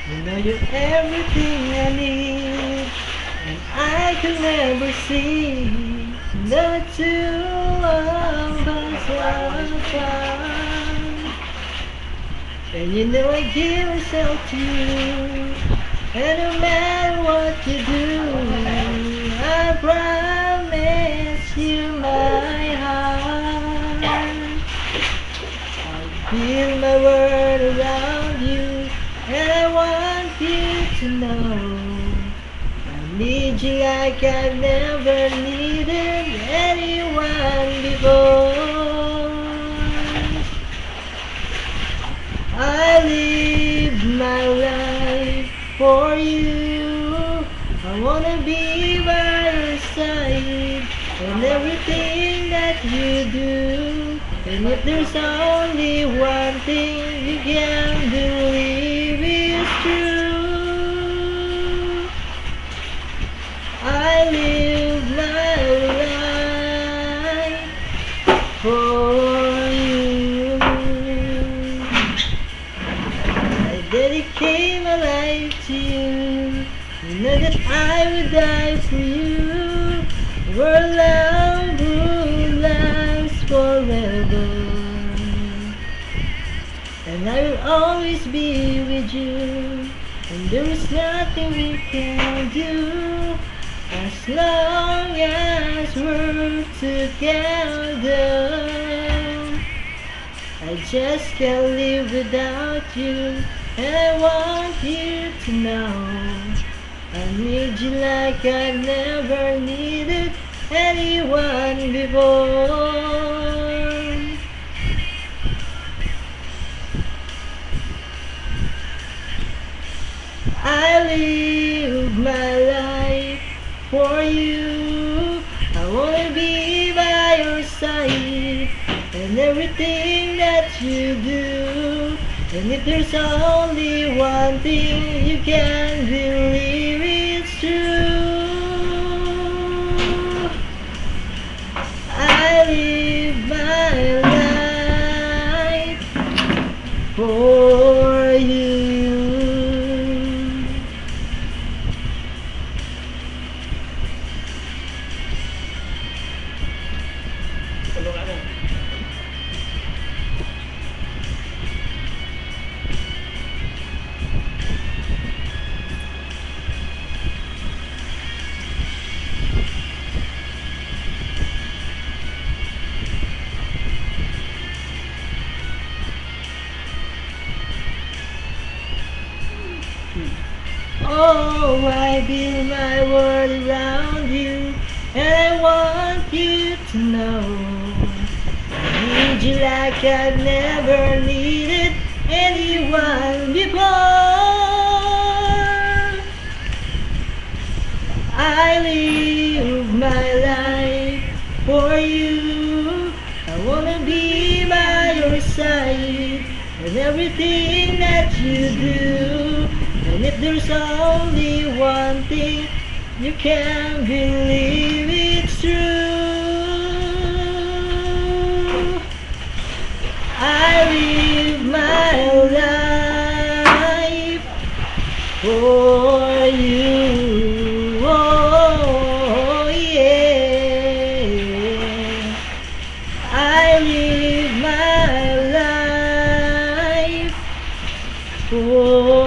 You know you're everything I need, and I could never see the two of us apart. And you know I give myself to you, and no matter what you do, I promise you my heart. I'll build my world around you, and I want you to know I need you like I've never needed anyone before. I live my life for you. I wanna be by your side in everything that you do. And if there's only one thing you can believe is true, I live my life for you. I dedicate my life to you. You know that I would die for you. Our love will last forever, and I will always be with you. And there is nothing we can do as long as we're together. I just can't live without you, and I want you to know I need you like I've never needed anyone before. I live my life for you. I wanna be by your side and everything that you do. And if there's only one thing you can believe it's true, I live my life for you. Oh, I build my world around you, and I want you to know I need you like I've never needed anyone before. I live my life for you. I wanna be by your side in everything that you do. And if there's only one thing you can believe it's true, I live my life for you. Oh, yeah. I live my life for